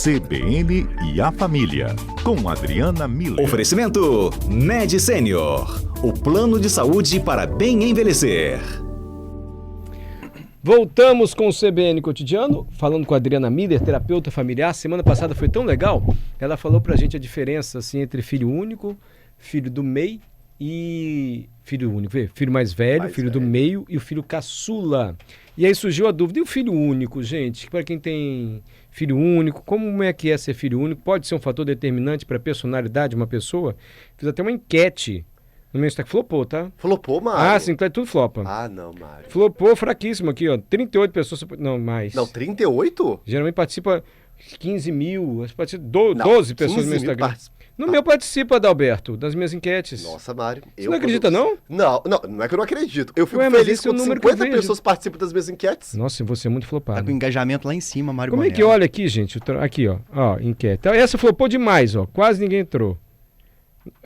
CBN e a Família, com Adriana Miller. Oferecimento Med Senior, o plano de saúde para bem envelhecer. Voltamos com o CBN Cotidiano, falando com a Adriana Miller, terapeuta familiar. Semana passada foi tão legal, ela falou pra gente a diferença assim, entre filho único, filho do meio e filho único, filho mais velho, filho do meio e o filho caçula. E aí surgiu a dúvida, e o filho único, gente? Para quem tem filho único, como é que é ser filho único? Pode ser um fator determinante para a personalidade de uma pessoa? Fiz até uma enquete no meu Instagram. Flopou, tá? Flopou, Mário? Ah, sim, tudo flopa. Ah, não, Mário. Flopou fraquíssimo aqui, ó. 38 pessoas, não, mais. Não, 38? Geralmente participa 15 mil, acho que participa 12 pessoas no meu Instagram. No meu participa, Adalberto, das minhas enquetes. Nossa, Mário. Você não acredita, não? Não é que eu não acredito. Eu fico Ué, feliz esse é o quando número 50 que eu pessoas participam das minhas enquetes. Nossa, você é muito flopado. Tá com engajamento lá em cima, Mário Como é que olha aqui, gente? Aqui, ó, enquete. Então, essa flopou demais, ó. Quase ninguém entrou.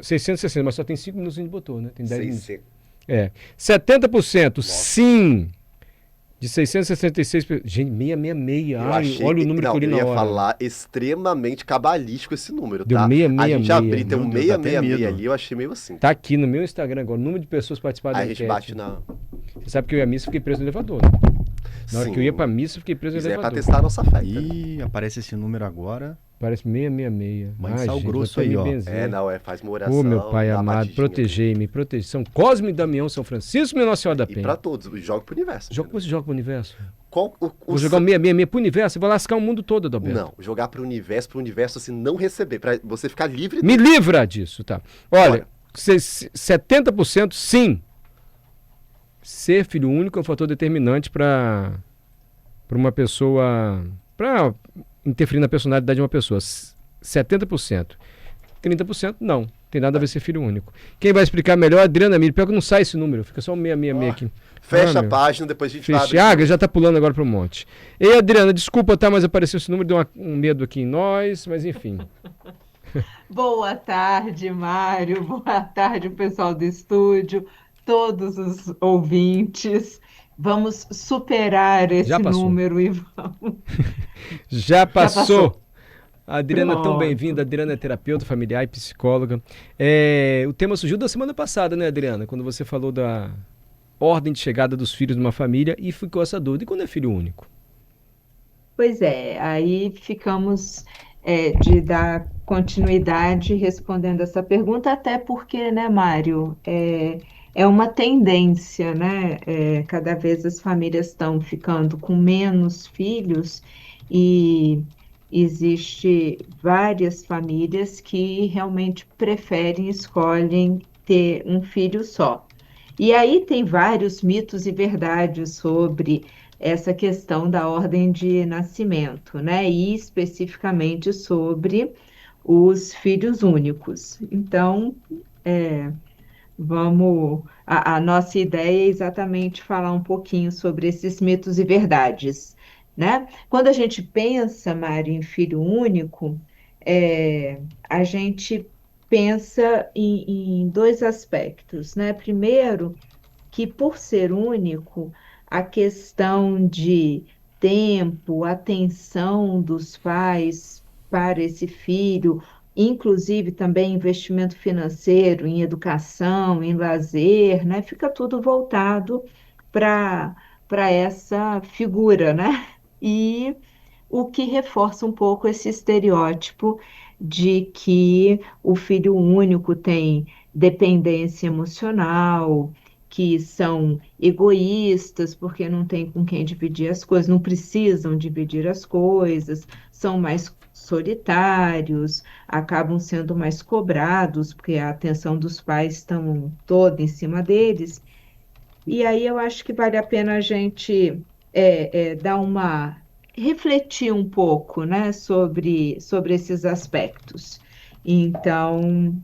660, mas só tem 5 minutos que a gente botou, né? Tem 10 minutos. 70% sim. De 666... Gente, 666. Olha o número que eu li na hora. Eu ia falar extremamente cabalístico esse número, Deu tá? 666. A gente abrir, tem um Meu Deus, dá até 666 medo. ali, eu achei meio assim. Tá aqui no meu Instagram agora, o número de pessoas participaram da Aí a enquete. gente bate na... Você sabe que eu ia à missa e fiquei preso no elevador, né? Na hora que eu ia pra missa, eu fiquei preso no Isso é elevador. pra testar a nossa fé. Ih, aparece esse número agora. Parece 666. Mas sal gente, grosso vou até aí, me ó. benzer. Faz uma oração. Ô, meu pai dá uma amado, batidinha. protegei-me, proteção. Cosme e Damião, São Francisco e Nossa Senhora da E Penha. pra todos, joga pro universo. Como você joga pro universo? Vou jogar o 666 pro universo, eu vou lascar o mundo todo, Adalberto. Não, jogar pro universo assim, não receber, pra você ficar livre. Me livra disso, tá? Olha, 70% sim. Ser filho único é um fator determinante para uma pessoa, para interferir na personalidade de uma pessoa. 70%. 30% não. Tem nada a ver ser filho único. Quem vai explicar melhor é a Adriana Miller. Pior que não sai esse número, fica só um 666 aqui. Fecha a página, depois a gente vai abrir. Já tá pulando agora para um monte. Ei, Adriana, desculpa, tá, mas apareceu esse número, deu um medo aqui em nós, mas enfim. Boa tarde, Mário. Boa tarde, o pessoal do estúdio, todos os ouvintes. Vamos superar esse número e vamos... Já passou. A Adriana, Pronto. tão bem-vinda. A Adriana é terapeuta familiar e psicóloga. O tema surgiu da semana passada, né, Adriana? Quando você falou da ordem de chegada dos filhos numa família e ficou essa dúvida. E quando é filho único? Pois é, aí ficamos de dar continuidade respondendo essa pergunta, até porque, né, Mário, é uma tendência, né? Cada vez as famílias estão ficando com menos filhos e existe várias famílias que realmente escolhem ter um filho só. E aí tem vários mitos e verdades sobre essa questão da ordem de nascimento, né? E especificamente sobre os filhos únicos. Então, a nossa ideia é exatamente falar um pouquinho sobre esses mitos e verdades, né? Quando a gente pensa, Mário, em filho único, a gente pensa em dois aspectos, né? Primeiro, que por ser único, a questão de tempo, atenção dos pais para esse filho, inclusive também investimento financeiro em educação, em lazer, né? Fica tudo voltado para essa figura, né? E o que reforça um pouco esse estereótipo de que o filho único tem dependência emocional, que são egoístas porque não tem com quem dividir as coisas, não precisam dividir as coisas, são mais solitários, acabam sendo mais cobrados porque a atenção dos pais estão toda em cima deles. E aí eu acho que vale a pena a gente refletir um pouco, né, sobre esses aspectos. Então,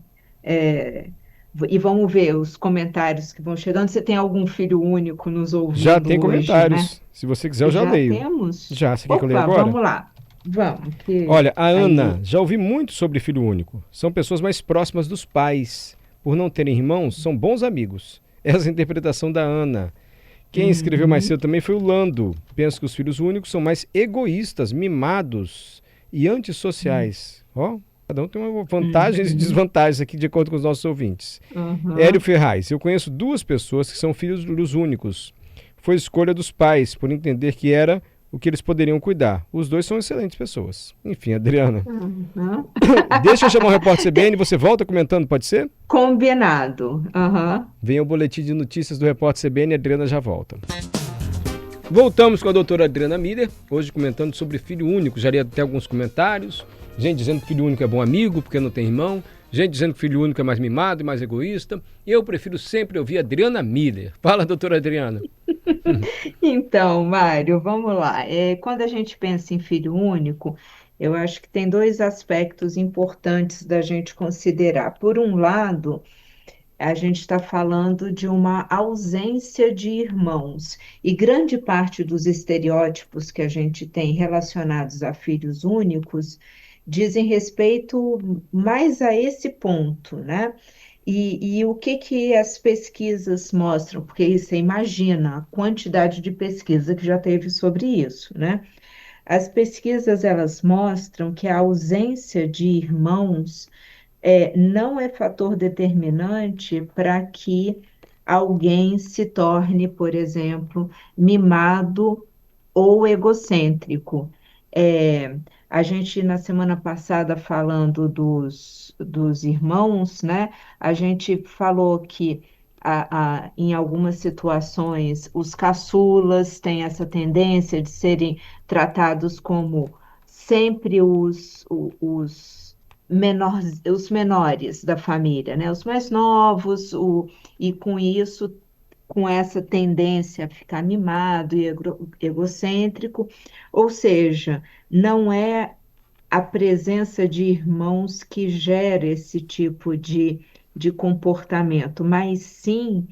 e vamos ver os comentários que vão chegando. Você tem algum filho único nos ouvindo Já tem hoje, comentários. né? Se você quiser, eu já leio. Já temos? Já, você quer que eu leia agora? Vamos lá. Vamos. Olha, a Ana, já ouvi muito sobre filho único. São pessoas mais próximas dos pais. Por não terem irmãos, são bons amigos. Essa é a interpretação da Ana. Quem escreveu mais cedo também foi o Lando. Penso que os filhos únicos são mais egoístas, mimados e antissociais. Ó, cada um tem uma vantagens e desvantagens aqui, de acordo com os nossos ouvintes. Hélio Ferraz, eu conheço 2 pessoas que são filhos únicos. Foi escolha dos pais, por entender que era o que eles poderiam cuidar. Os 2 são excelentes pessoas. Enfim, Adriana. Deixa eu chamar o repórter CBN e você volta comentando, pode ser? Combinado. Vem o boletim de notícias do repórter CBN e a Adriana já volta. Voltamos com a doutora Adriana Miller, hoje comentando sobre filho único. Já li até alguns comentários. Gente dizendo que filho único é bom amigo porque não tem irmão. Gente dizendo que filho único é mais mimado e mais egoísta. Eu prefiro sempre ouvir a Adriana Miller. Fala, doutora Adriana. Então, Mário, vamos lá. Quando a gente pensa em filho único, eu acho que tem 2 aspectos importantes da gente considerar. Por um lado, a gente está falando de uma ausência de irmãos, e grande parte dos estereótipos que a gente tem relacionados a filhos únicos dizem respeito mais a esse ponto, né? E o que as pesquisas mostram? Porque você imagina a quantidade de pesquisa que já teve sobre isso, né? As pesquisas, elas mostram que a ausência de irmãos não é fator determinante para que alguém se torne, por exemplo, mimado ou egocêntrico. A gente, na semana passada, falando dos irmãos, né, a gente falou que em algumas situações os caçulas têm essa tendência de serem tratados como sempre os menores da família, né? Os mais novos, e com isso, com essa tendência a ficar mimado e egocêntrico, ou seja, não é a presença de irmãos que gera esse tipo de comportamento, mas sim,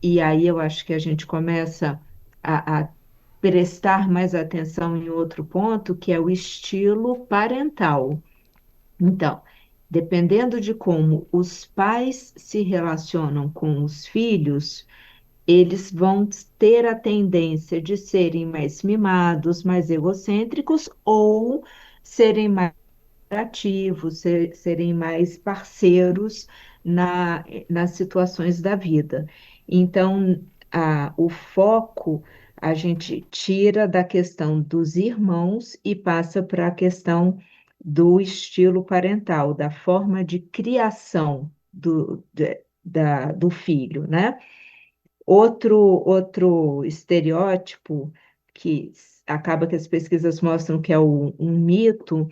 e aí eu acho que a gente começa a prestar mais atenção em outro ponto, que é o estilo parental. Então, dependendo de como os pais se relacionam com os filhos, eles vão ter a tendência de serem mais mimados, mais egocêntricos, ou serem mais ativos, serem mais parceiros nas situações da vida. Então, o foco a gente tira da questão dos irmãos e passa para a questão do estilo parental, da forma de criação do filho, né? Outro estereótipo que acaba que as pesquisas mostram que é um mito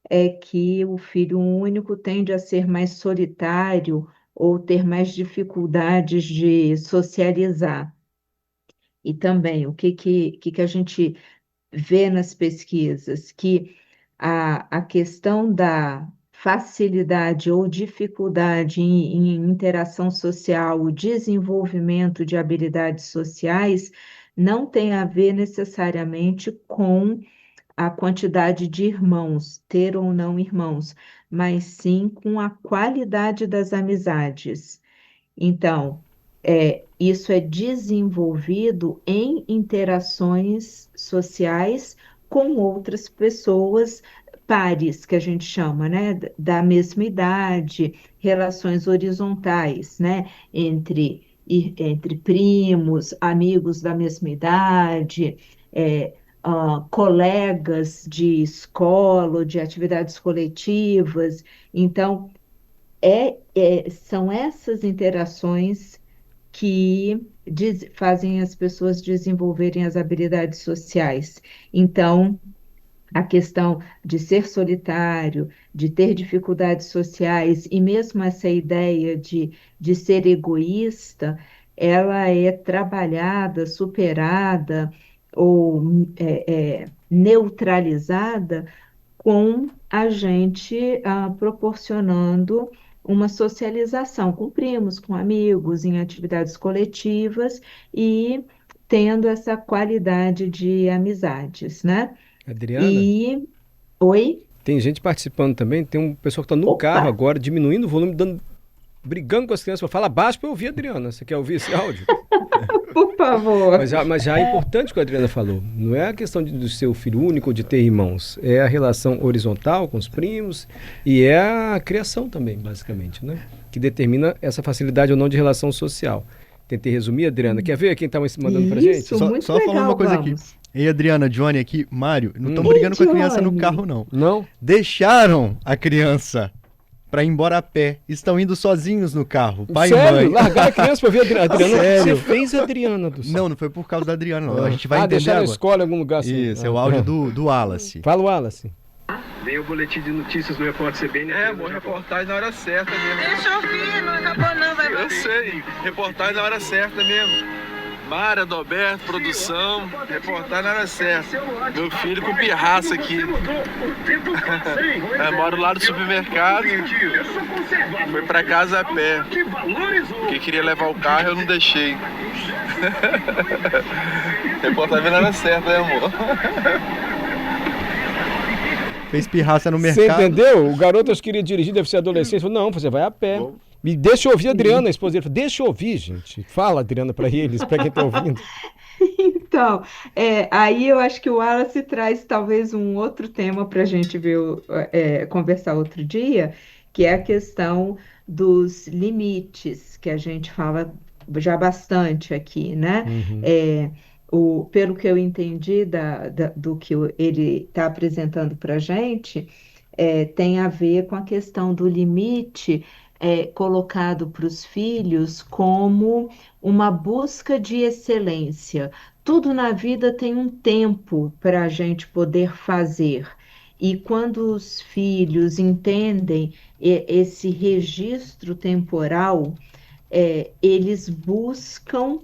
é que o filho único tende a ser mais solitário ou ter mais dificuldades de socializar. E também, o que a gente vê nas pesquisas? Que a questão da facilidade ou dificuldade em interação social, o desenvolvimento de habilidades sociais, não tem a ver necessariamente com a quantidade de irmãos, ter ou não irmãos, mas sim com a qualidade das amizades. Então, isso é desenvolvido em interações sociais com outras pessoas, pares, que a gente chama, né, da mesma idade, relações horizontais, né, entre primos, amigos da mesma idade, colegas de escola, ou de atividades coletivas. Então, são essas interações que fazem as pessoas desenvolverem as habilidades sociais. Então, a questão de ser solitário, de ter dificuldades sociais, e mesmo essa ideia de ser egoísta, ela é trabalhada, superada ou neutralizada com a gente proporcionando uma socialização com primos, com amigos, em atividades coletivas e tendo essa qualidade de amizades, né? Adriana, Oi? tem gente participando também, tem um pessoal que está no Opa! carro agora, diminuindo o volume, brigando com as crianças. Fala baixo para eu ouvir, Adriana. Você quer ouvir esse áudio? Por favor. Mas já é importante o que a Adriana falou. Não é a questão de ser o filho único ou de ter irmãos. É a relação horizontal com os primos e é a criação também, basicamente, né? Que determina essa facilidade ou não de relação social. Tentei resumir, Adriana. Quer ver quem está mandando pra gente? Isso, muito Só falar legal, uma coisa vamos. aqui. Ei, Adriana, Johnny aqui, Mário, não estão Ei, brigando com a criança no Johnny. carro, não. Não? Deixaram a criança pra ir embora a pé. Estão indo sozinhos no carro, pai Sério? e mãe. Largaram a criança pra ver a Adriana? Sério? Você fez a Adriana do céu. Não foi por causa da Adriana, não. A gente vai entender deixaram na agora. escola em algum lugar assim. Isso, é o áudio do Wallace. Fala o Wallace. Vem o boletim de notícias do Repórter CBN. É, boa reportagem na hora certa mesmo. Deixa eu ouvir, não acabou não, vai Eu sei, reportagem na hora certa mesmo. Mara, Adalberto, produção, reportagem na hora certa. Meu filho com pirraça aqui. Eu moro lá do supermercado, foi pra casa a pé. Porque queria levar o carro eu não deixei. Reportagem na hora certa, né, amor? Fez pirraça no Você mercado. entendeu? O garoto acho que queria dirigir, deve ser adolescente. Falou, não, você vai a pé. Me deixa eu ouvir, Adriana, a esposa dele. Falou, deixa eu ouvir, gente. Fala, Adriana, pra eles, pra quem tá ouvindo. Então, aí eu acho que o Wallace traz talvez um outro tema para a gente ver, conversar outro dia, que é a questão dos limites, que a gente fala já bastante aqui, né? Pelo que eu entendi do que ele está apresentando para a gente, tem a ver com a questão do limite colocado para os filhos como uma busca de excelência. Tudo na vida tem um tempo para a gente poder fazer. E quando os filhos entendem esse registro temporal, eles buscam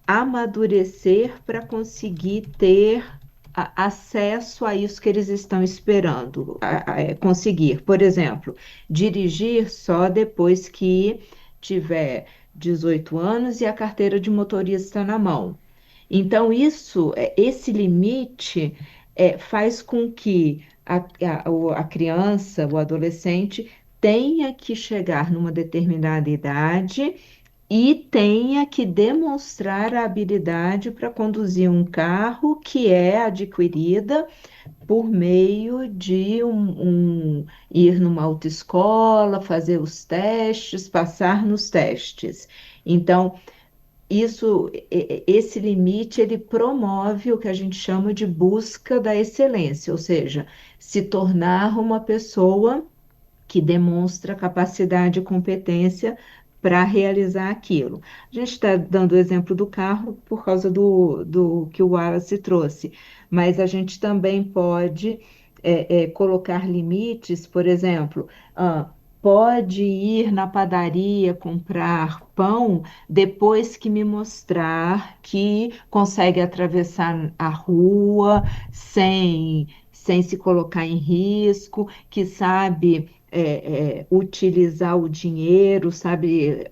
amadurecer para conseguir ter acesso a isso que eles estão esperando conseguir. Por exemplo, dirigir só depois que tiver 18 anos e a carteira de motorista na mão. Então, esse limite faz com que a criança, o adolescente, tenha que chegar numa determinada idade e tenha que demonstrar a habilidade para conduzir um carro que é adquirida por meio de ir numa autoescola, fazer os testes, passar nos testes. Então, esse limite, ele promove o que a gente chama de busca da excelência, ou seja, se tornar uma pessoa que demonstra capacidade e competência para realizar aquilo. A gente está dando o exemplo do carro por causa do que o Wallace trouxe, mas a gente também pode colocar limites, por exemplo, pode ir na padaria comprar pão depois que me mostrar que consegue atravessar a rua sem se colocar em risco, que sabe utilizar o dinheiro, sabe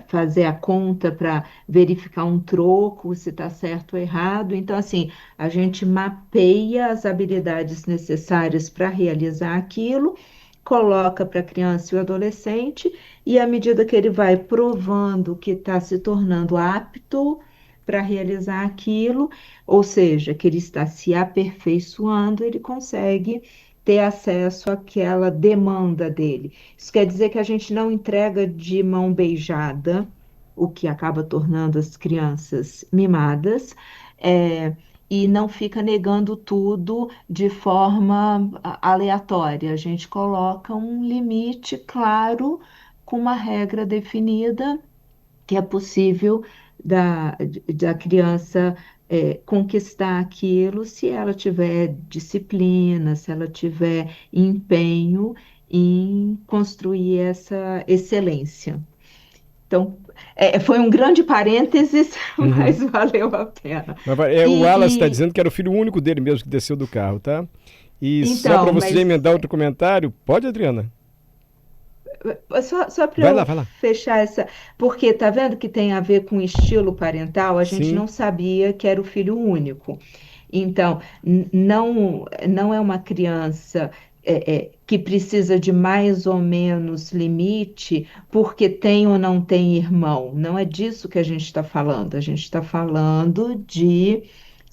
fazer a conta para verificar um troco, se está certo ou errado. Então, assim, a gente mapeia as habilidades necessárias para realizar aquilo, coloca para a criança e o adolescente, e à medida que ele vai provando que está se tornando apto para realizar aquilo, ou seja, que ele está se aperfeiçoando, ele consegue ter acesso àquela demanda dele. Isso quer dizer que a gente não entrega de mão beijada, o que acaba tornando as crianças mimadas, e não fica negando tudo de forma aleatória. A gente coloca um limite claro, com uma regra definida, que é possível da criança conquistar aquilo se ela tiver disciplina, se ela tiver empenho em construir essa excelência. Então, foi um grande parênteses, mas valeu a pena. O Wallace está dizendo que era o filho único dele mesmo que desceu do carro, tá? E então, só para você emendar outro comentário, pode, Adriana? Só para eu vai lá. fechar essa, porque tá vendo que tem a ver com estilo parental, a gente não sabia que era o filho único. Então, não é uma criança que precisa de mais ou menos limite porque tem ou não tem irmão. Não é disso que a gente está falando. A gente está falando de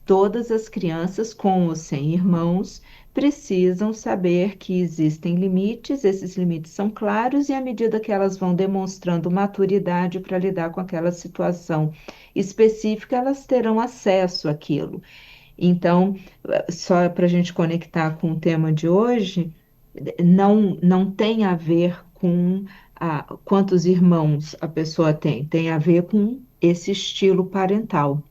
todas as crianças com ou sem irmãos precisam saber que existem limites, esses limites são claros, e à medida que elas vão demonstrando maturidade para lidar com aquela situação específica, elas terão acesso àquilo. Então, só para a gente conectar com o tema de hoje, não tem a ver com quantos irmãos a pessoa tem a ver com esse estilo parental.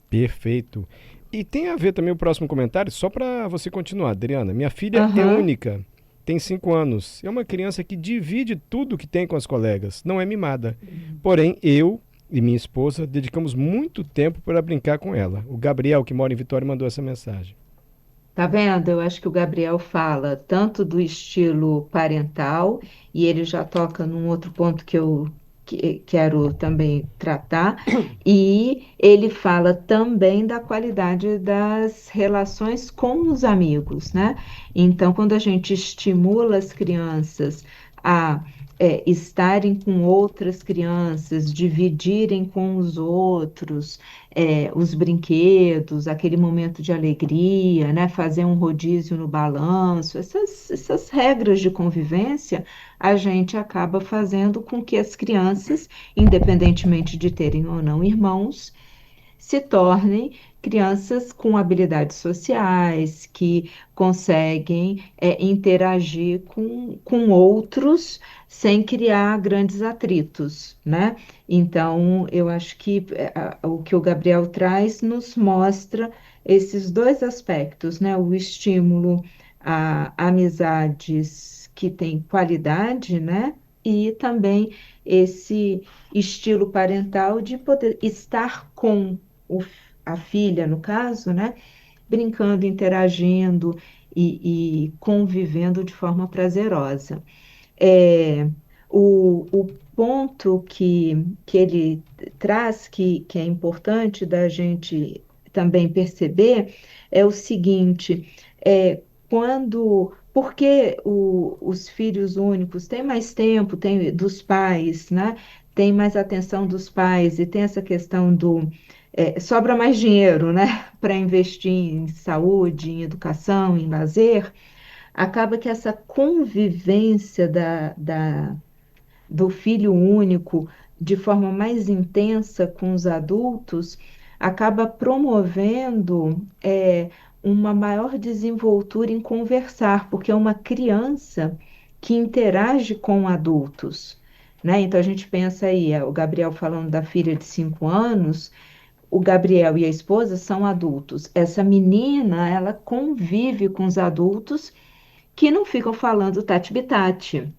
Perfeito. E tem a ver também o próximo comentário, só para você continuar, Adriana. Minha filha é Aham. única, tem 5 anos. É uma criança que divide tudo que tem com as colegas, não é mimada. Porém, eu e minha esposa dedicamos muito tempo para brincar com ela. O Gabriel, que mora em Vitória, mandou essa mensagem. Tá vendo? Eu acho que o Gabriel fala tanto do estilo parental, e ele já toca num outro ponto que eu quero também tratar, e ele fala também da qualidade das relações com os amigos, né? Então, quando a gente estimula as crianças a estarem com outras crianças, dividirem com os outros, os brinquedos, aquele momento de alegria, né? Fazer um rodízio no balanço, essas regras de convivência, a gente acaba fazendo com que as crianças, independentemente de terem ou não irmãos, se tornem crianças com habilidades sociais, que conseguem interagir com outros sem criar grandes atritos, né? Então, eu acho que o que o Gabriel traz nos mostra esses dois aspectos, né? O estímulo a amizades que têm qualidade, né? E também esse estilo parental de poder estar com o- a filha, no caso, né? Brincando, interagindo e convivendo de forma prazerosa. É, o ponto que ele traz, que é importante da gente também perceber, é o seguinte: porque os filhos únicos têm mais tempo, dos pais, né? Tem mais atenção dos pais, e tem essa questão sobra mais dinheiro, né? Para investir em saúde, em educação, em lazer, acaba que essa convivência do filho único de forma mais intensa com os adultos acaba promovendo uma maior desenvoltura em conversar, porque é uma criança que interage com adultos, né? Então a gente pensa aí, o Gabriel falando da filha de 5 anos, o Gabriel e a esposa são adultos. Essa menina, ela convive com os adultos que não ficam falando tati-bitati.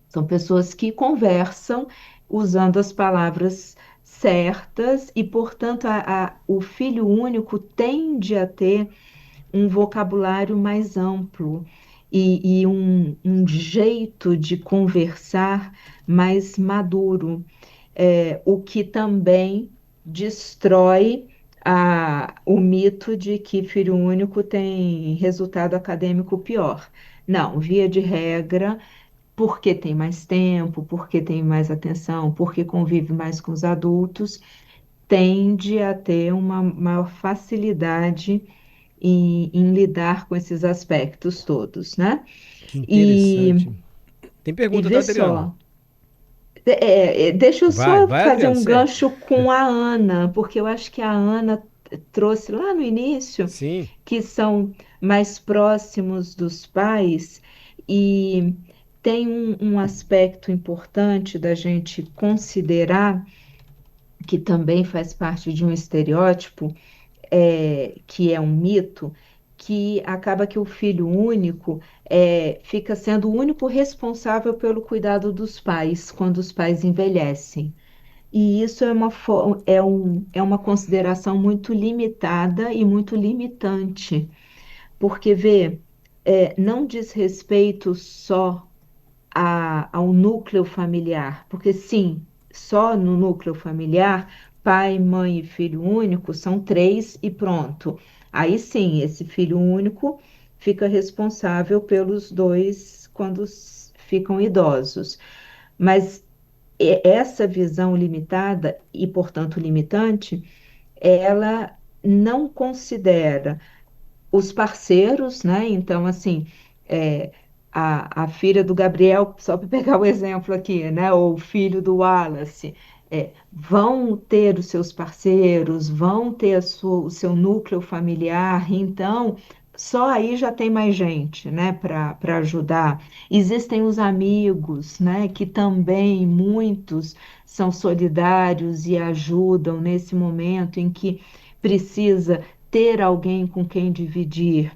São pessoas que conversam usando as palavras certas e, portanto, o filho único tende a ter um vocabulário mais amplo e um jeito de conversar mais maduro, o que também destrói o mito de que filho único tem resultado acadêmico pior. Não, via de regra, porque tem mais tempo, porque tem mais atenção, porque convive mais com os adultos, tende a ter uma maior facilidade em lidar com esses aspectos todos, né? Que E, interessante. Tem e pergunta da vê Adriana. só, deixa eu Vai, só vai, fazer Adriana, um segue. gancho com a Ana, porque eu acho que a Ana trouxe lá no início Sim, que são mais próximos dos pais, e tem um aspecto importante da gente considerar, que também faz parte de um estereótipo, que é um mito, que acaba que o filho único fica sendo o único responsável pelo cuidado dos pais quando os pais envelhecem. E isso é uma consideração muito limitada e muito limitante, porque, vê, não diz respeito só ao núcleo familiar, porque sim, só no núcleo familiar, pai, mãe e filho único são três e pronto. Aí sim, esse filho único fica responsável pelos dois quando ficam idosos. Mas essa visão limitada e, portanto, limitante, ela não considera os parceiros, né? Então, assim, é, a filha do Gabriel, só para pegar o exemplo aqui, né? Ou o filho do Wallace, vão ter os seus parceiros, vão ter o seu núcleo familiar, então. Só aí já tem mais gente, né, para ajudar. Existem os amigos, né, que também muitos são solidários e ajudam nesse momento em que precisa ter alguém com quem dividir.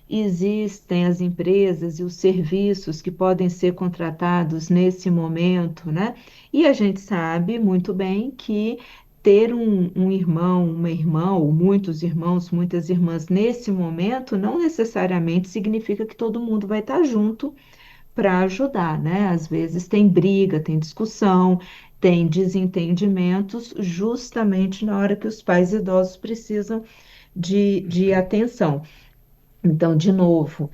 Existem as empresas e os serviços que podem ser contratados nesse momento, né? E a gente sabe muito bem que ter um irmão, uma irmã, ou muitos irmãos, muitas irmãs nesse momento, não necessariamente significa que todo mundo vai estar junto para ajudar, né? Às vezes tem briga, tem discussão, tem desentendimentos, justamente na hora que os pais idosos precisam de atenção. Então, de novo,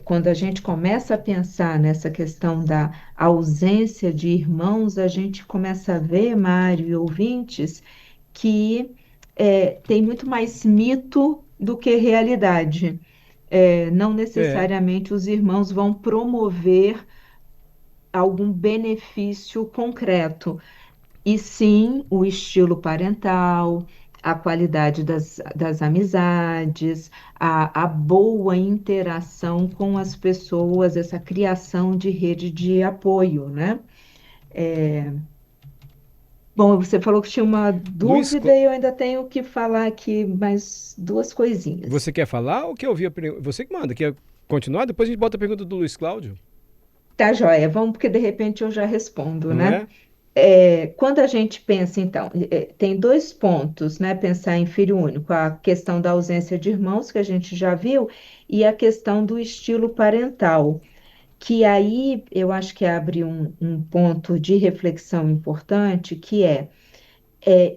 quando a gente começa a pensar nessa questão da ausência de irmãos, a gente começa a ver, Mário e ouvintes, que tem muito mais mito do que realidade. Não É. necessariamente os irmãos vão promover algum benefício concreto, e sim o estilo parental, a qualidade das amizades, a boa interação com as pessoas, essa criação de rede de apoio, né? Bom, você falou que tinha uma Luiz, dúvida e eu ainda tenho que falar aqui mais duas coisinhas. você quer falar ou quer ouvir Você que manda, quer continuar? Depois a gente bota a pergunta do Luiz Cláudio, Tá, joia, vamos, porque de repente eu já respondo, não né? é? Quando a gente pensa, então, tem dois pontos, né? Pensar em filho único, a questão da ausência de irmãos, que a gente já viu, e a questão do estilo parental, que aí eu acho que abre um ponto de reflexão importante, que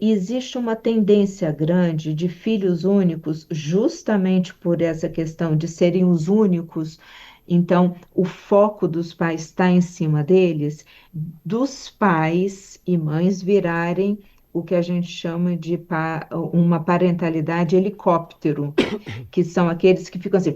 existe uma tendência grande de filhos únicos, justamente por essa questão de serem os únicos, então o foco dos pais está em cima deles, dos pais e mães virarem o que a gente chama de uma parentalidade helicóptero, que são aqueles que ficam assim,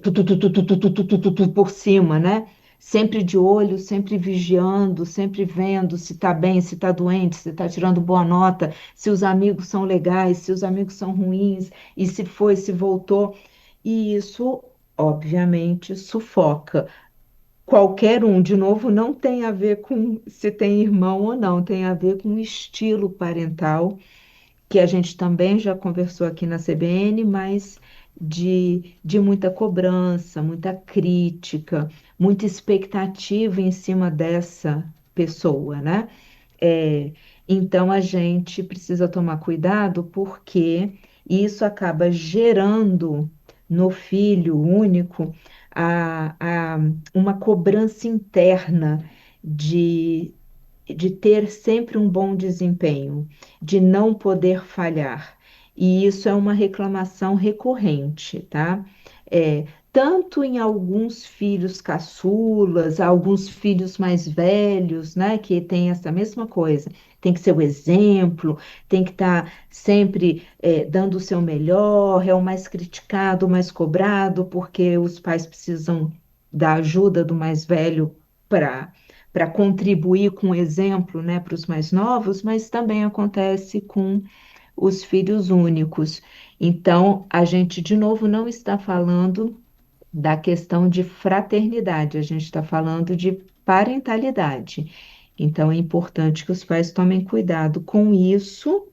por cima, né? Sempre de olho, sempre vigiando, sempre vendo se está bem, se está doente, se está tirando boa nota, se os amigos são legais, se os amigos são ruins, e se foi, se voltou. E isso, obviamente, sufoca. Qualquer um, de novo, não tem a ver com se tem irmão ou não, tem a ver com o estilo parental que a gente também já conversou aqui na CBN, mas de muita cobrança, muita crítica, muita expectativa em cima dessa pessoa, né? É, então a gente precisa tomar cuidado porque isso acaba gerando no filho único uma cobrança interna de de ter sempre um bom desempenho, de não poder falhar. E isso é uma reclamação recorrente, tá? Tanto em alguns filhos caçulas, alguns filhos mais velhos, né, que tem essa mesma coisa. Tem que ser o exemplo, tem que estar sempre dando o seu melhor, é o mais criticado, o mais cobrado, porque os pais precisam da ajuda do mais velho para contribuir com o exemplo, né, para os mais novos, mas também acontece com os filhos únicos. Então, a gente, de novo, não está falando da questão de fraternidade, a gente está falando de parentalidade. Então, é importante que os pais tomem cuidado com isso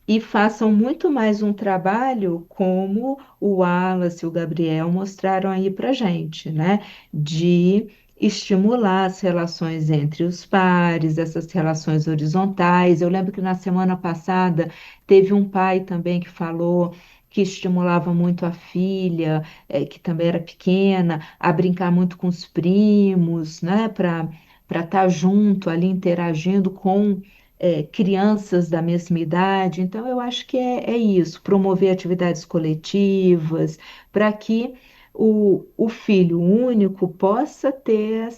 e façam muito mais um trabalho como o Wallace e o Gabriel mostraram aí para gente, né? De estimular as relações entre os pares, essas relações horizontais. Eu lembro que na semana passada teve um pai também que falou que estimulava muito a filha, que também era pequena, a brincar muito com os primos, né? Para estar junto ali interagindo com crianças da mesma idade. Então, eu acho que é isso, promover atividades coletivas, para que o filho único possa ter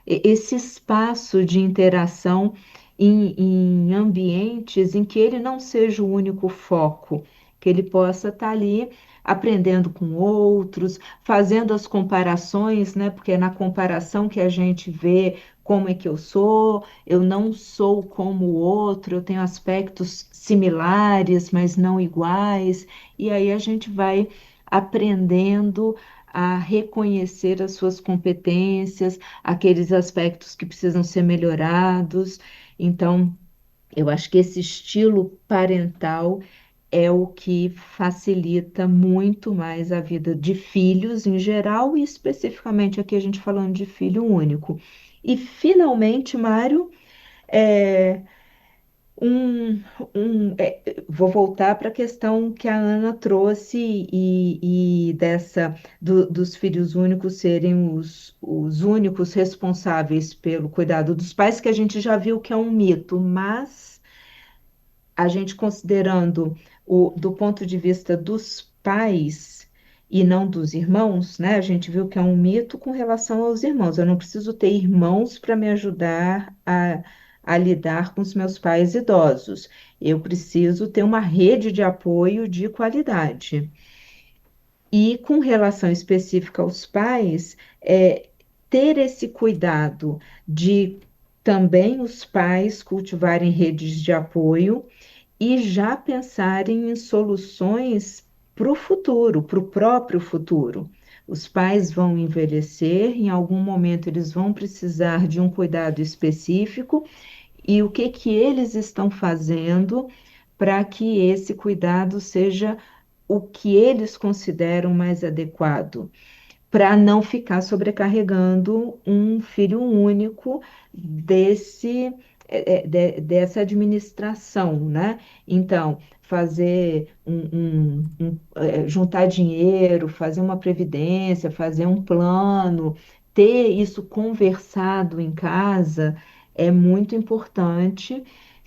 esse espaço de interação em ambientes em que ele não seja o único foco, que ele possa estar ali aprendendo com outros, fazendo as comparações, né? Porque é na comparação que a gente vê como é que eu não sou como o outro, eu tenho aspectos similares, mas não iguais, e aí a gente vai aprendendo a reconhecer as suas competências, aqueles aspectos que precisam ser melhorados. Então, eu acho que esse estilo parental é o que facilita muito mais a vida de filhos em geral e especificamente aqui a gente falando de filho único. E finalmente, Mário, é, um, vou voltar para a questão que a Ana trouxe e dos filhos únicos serem os únicos responsáveis pelo cuidado dos pais, que a gente já viu que é um mito, mas a gente considerando do ponto de vista dos pais e não dos irmãos, né? A gente viu que é um mito com relação aos irmãos. Eu não preciso ter irmãos para me ajudar a lidar com os meus pais idosos. Eu preciso ter uma rede de apoio de qualidade. E com relação específica aos pais, ter esse cuidado de também os pais cultivarem redes de apoio e já pensarem em soluções para o futuro, para o próprio futuro. Os pais vão envelhecer, em algum momento eles vão precisar de um cuidado específico, e o que eles estão fazendo para que esse cuidado seja o que eles consideram mais adequado, para não ficar sobrecarregando um filho único dessa administração, né? Então, fazer juntar dinheiro, fazer uma previdência, fazer um plano, ter isso conversado em casa é muito importante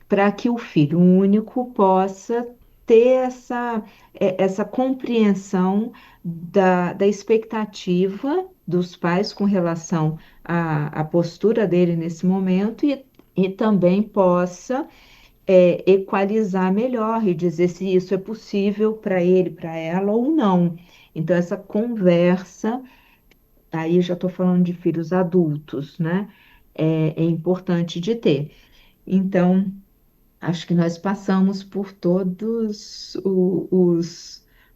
para que o filho único possa ter essa compreensão da expectativa dos pais com relação à postura dele nesse momento e também possa equalizar melhor e dizer se isso é possível para ele, para ela ou não. Então, essa conversa, aí já estou falando de filhos adultos, né? É importante de ter. Então, acho que nós passamos por todos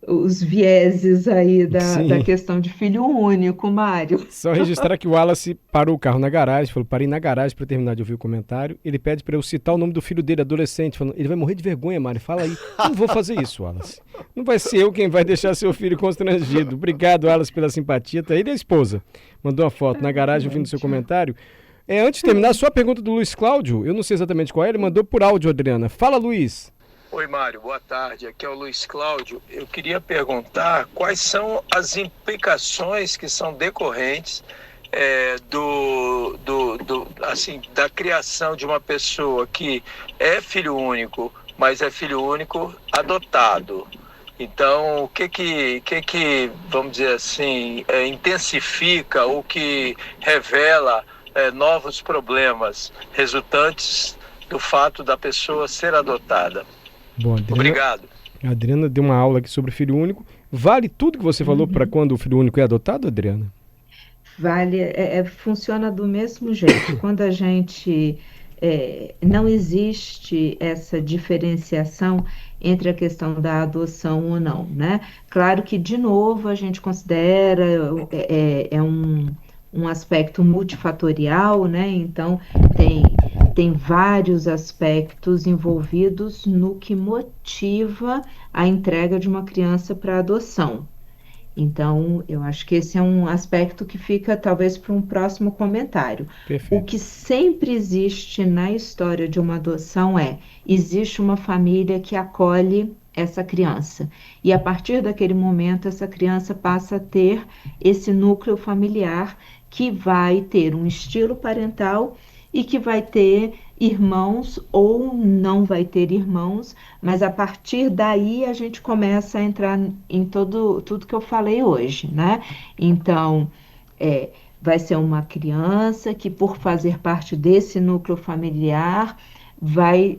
os vieses aí da Sim. questão de filho único, Mário. Só registrar que o Wallace parou o carro na garagem, falou, parei na garagem para terminar de ouvir o comentário. Ele pede para eu citar o nome do filho dele, adolescente, falando, ele vai morrer de vergonha, Mário, fala aí. Não vou fazer isso, Wallace. Não vai ser eu quem vai deixar seu filho constrangido. Obrigado, Wallace, pela simpatia. Tá ele e a esposa. Mandou uma foto na garagem ouvindo seu comentário. Antes de terminar, só a pergunta do Luiz Cláudio, eu não sei exatamente qual é, ele mandou por áudio, Adriana. Fala, Luiz. Oi, Mário, boa tarde. Aqui é o Luiz Cláudio. Eu queria perguntar quais são as implicações que são decorrentes da criação de uma pessoa que é filho único, mas é filho único adotado. Então, o que vamos dizer assim, intensifica ou que revela novos problemas resultantes do fato da pessoa ser adotada? Bom, Adriana, obrigado. A Adriana deu uma aula aqui sobre filho único. Vale tudo que você falou para quando o filho único é adotado, Adriana? Vale, funciona do mesmo jeito. Quando a gente não existe essa diferenciação entre a questão da adoção ou não, né? Claro que, de novo, a gente considera um aspecto multifatorial, né? Então, tem vários aspectos envolvidos no que motiva a entrega de uma criança para adoção. Então, eu acho que esse é um aspecto que fica talvez para um próximo comentário. Perfeito. O que sempre existe na história de uma adoção existe uma família que acolhe essa criança. E a partir daquele momento, essa criança passa a ter esse núcleo familiar que vai ter um estilo parental e que vai ter irmãos ou não vai ter irmãos, mas a partir daí a gente começa a entrar em tudo que eu falei hoje, né? Então, é, vai ser uma criança que, por fazer parte desse núcleo familiar, vai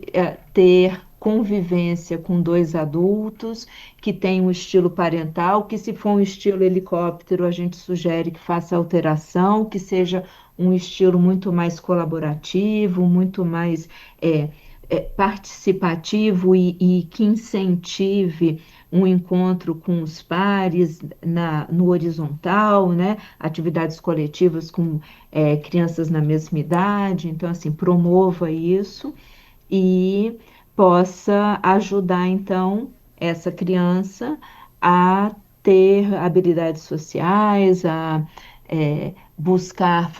ter convivência com dois adultos que tem um estilo parental, que se for um estilo helicóptero, a gente sugere que faça alteração, que seja um estilo muito mais colaborativo, muito mais participativo e que incentive um encontro com os pares no horizontal, né? Atividades coletivas com crianças na mesma idade, então assim, promova isso e possa ajudar então essa criança a ter habilidades sociais, a buscar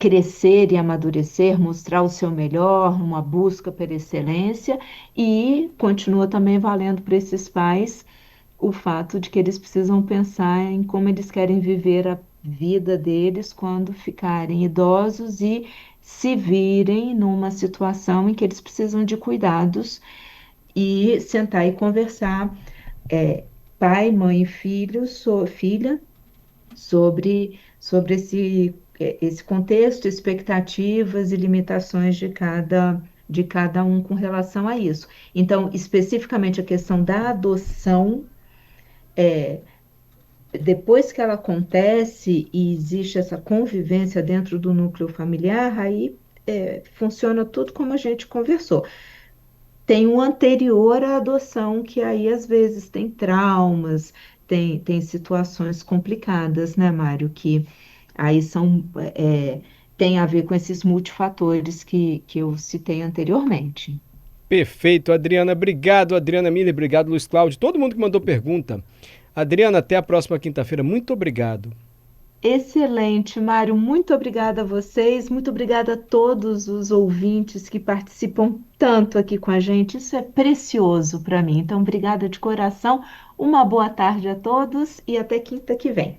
crescer e amadurecer, mostrar o seu melhor, uma busca pela excelência, e continua também valendo para esses pais o fato de que eles precisam pensar em como eles querem viver a vida deles quando ficarem idosos e se virem numa situação em que eles precisam de cuidados e sentar e conversar, pai, mãe e filha, sobre esse contexto, expectativas e limitações de cada um com relação a isso. Então, especificamente a questão da adoção, depois que ela acontece e existe essa convivência dentro do núcleo familiar, aí funciona tudo como a gente conversou. Tem um anterior à adoção, que aí às vezes tem traumas, tem situações complicadas, né, Mário? Que aí tem a ver com esses multifatores que eu citei anteriormente. Perfeito, Adriana. Obrigado, Adriana Miller. Obrigado, Luiz Cláudio. Todo mundo que mandou pergunta. Adriana, até a próxima quinta-feira. Muito obrigado. Excelente, Mário. Muito obrigada a vocês, muito obrigada a todos os ouvintes que participam tanto aqui com a gente. Isso é precioso para mim. Então, obrigada de coração. Uma boa tarde a todos e até quinta que vem.